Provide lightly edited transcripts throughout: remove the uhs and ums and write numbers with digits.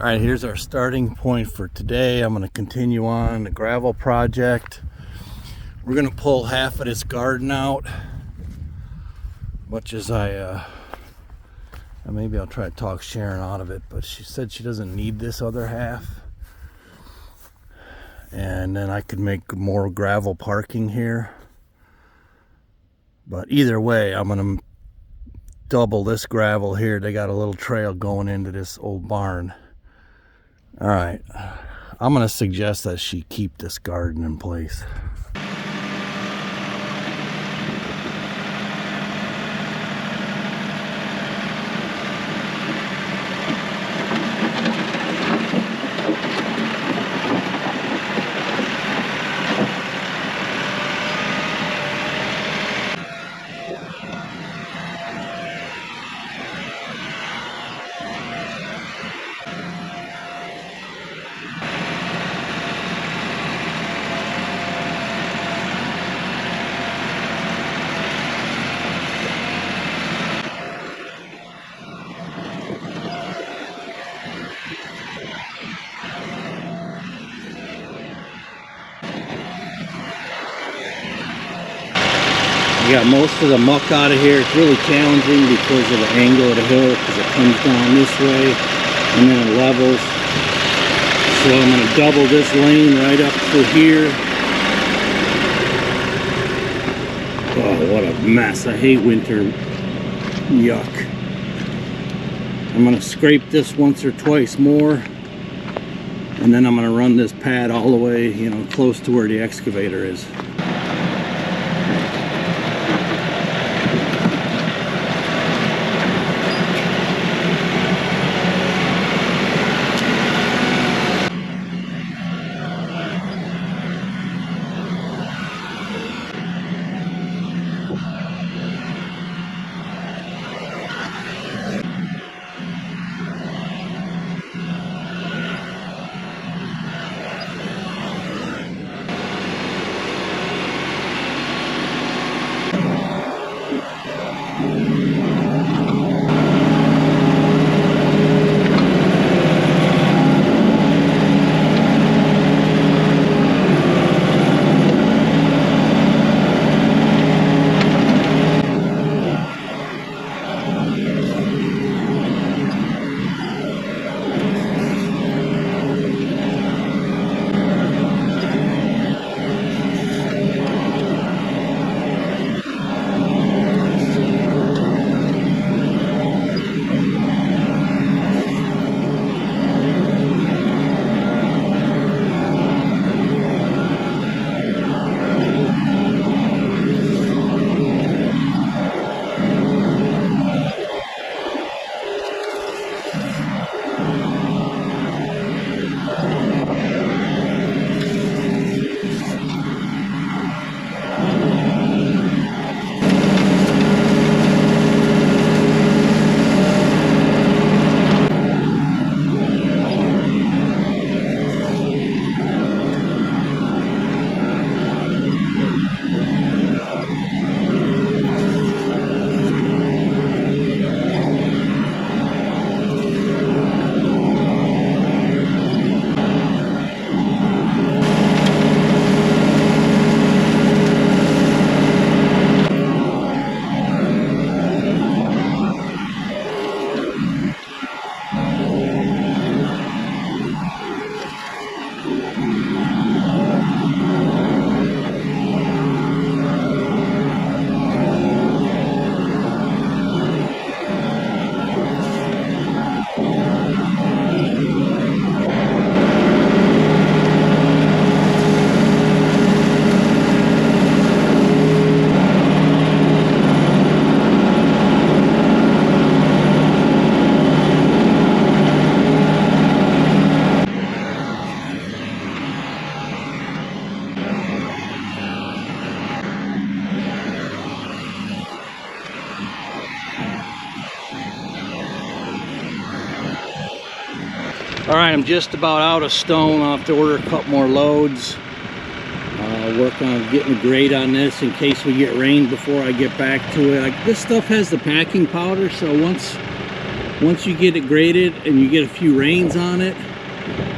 Alright, here's our starting point for today. I'm going to continue on the gravel project. We're going to pull half of this garden out. Much as maybe I'll try to talk Sharon out of it, but she said she doesn't need this other half. And then I could make more gravel parking here. But either way, I'm going to double this gravel here. They got a little trail going into this old barn. All right, I'm going to suggest that she keep this garden in place. You got most of the muck out of here. It's really challenging because of the angle of the hill, because it comes down this way and then it levels. So I'm going to double this lane right up to here. Oh, what a mess. I hate winter. Yuck. I'm going to scrape this once or twice more, and then I'm going to run this pad all the way, close to where the excavator is. Alright, I'm just about out of stone. I'll have to order a couple more loads. Work on getting a grate on this in case we get rain before I get back to it. This stuff has the packing powder, so once Once you get it graded and you get a few rains on it,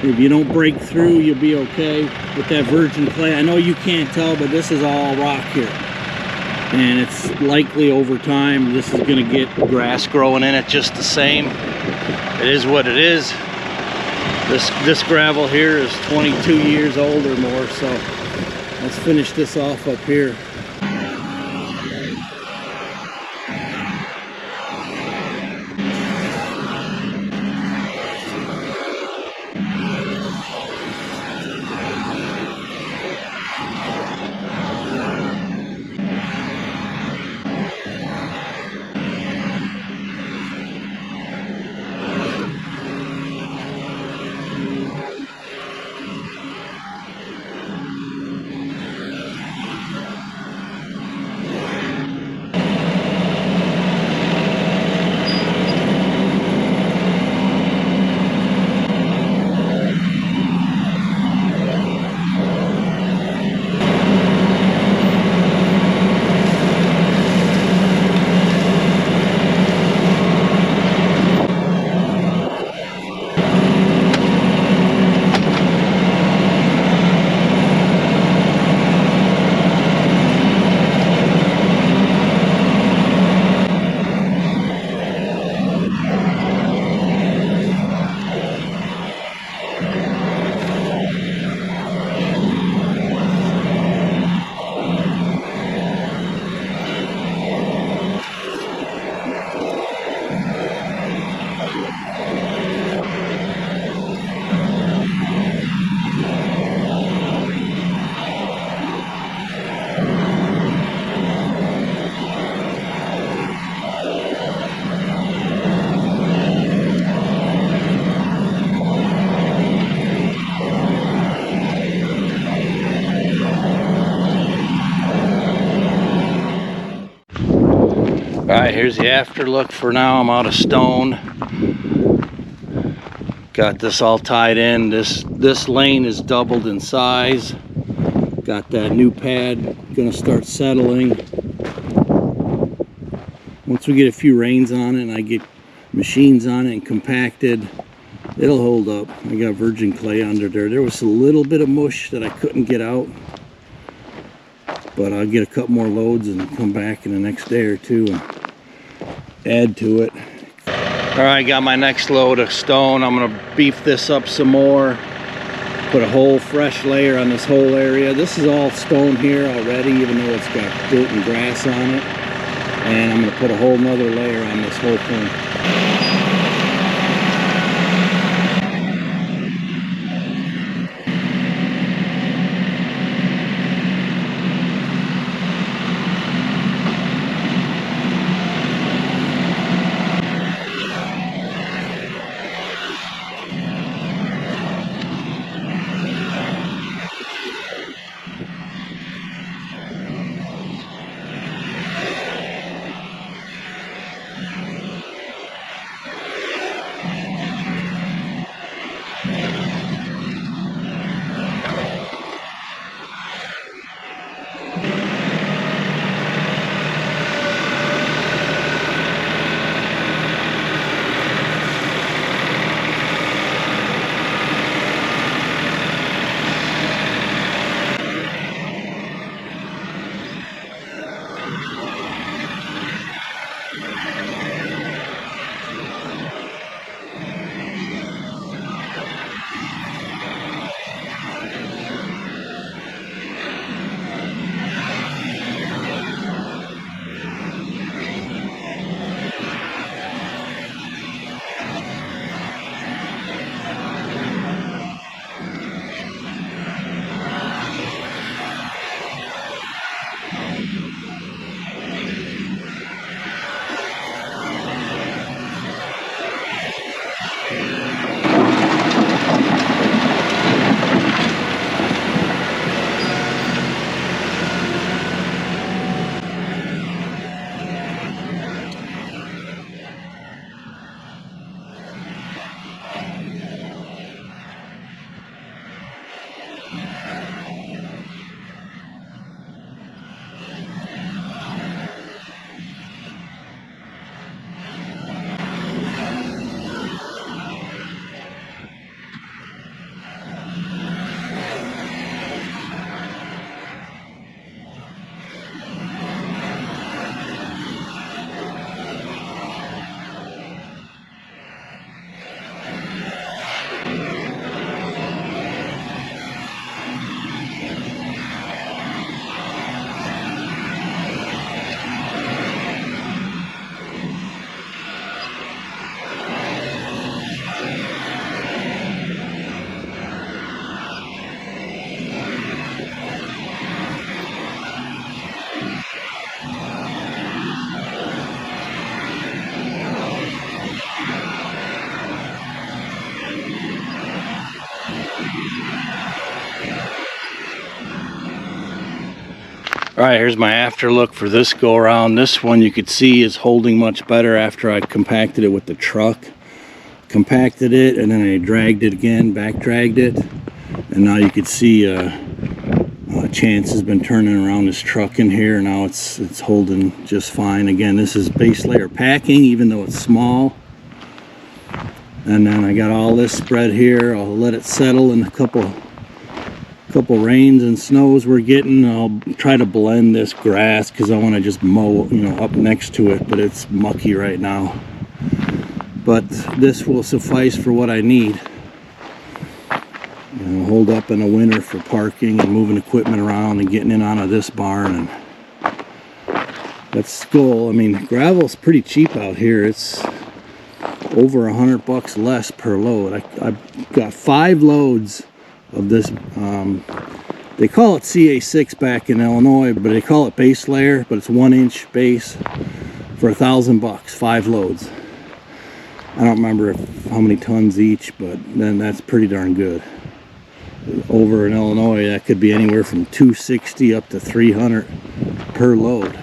if you don't break through, you'll be okay. With that virgin clay, I know you can't tell, but this is all rock here. And it's likely over time this is going to get grass growing in it just the same. It is what it is. This gravel here is 22 years old or more, so let's finish this off up here. Alright, here's the after look. For now, I'm out of stone. Got this all tied in. This lane is doubled in size. Got that new pad gonna start settling. Once we get a few rains on it and I get machines on it and compacted, it'll hold up. I got virgin clay under there. There was a little bit of mush that I couldn't get out, but I'll get a couple more loads and come back in the next day or two and add to it. Alright, got my next load of stone. I'm gonna beef this up some more, put a whole fresh layer on this whole area. This is all stone here already, even though it's got dirt and grass on it, and I'm gonna put a whole nother layer on this whole thing. All right, here's my after look for this go around. This one you could see is holding much better after I compacted it with the truck. Compacted it and then I dragged it again, back dragged it, and now you could see Chance has been turning around this truck in here. Now it's holding just fine. Again, this is base layer packing, even though it's small. And then I got all this spread here. I'll let it settle in a couple rains and snows we're getting. I'll try to blend this grass because I want to just mow, you know, up next to it, but it's mucky right now. But this will suffice for what I need. You know, hold up in the winter for parking and moving equipment around and getting in out of this barn. And that's the goal. I mean, gravel's pretty cheap out here. It's over $100 less per load. I've got 5 loads of this. They call it CA6 back in Illinois, but they call it base layer, but it's 1-inch base for $1,000, 5 loads. I don't remember how many tons each, but then that's pretty darn good. Over in Illinois, that could be anywhere from $260 up to $300 per load.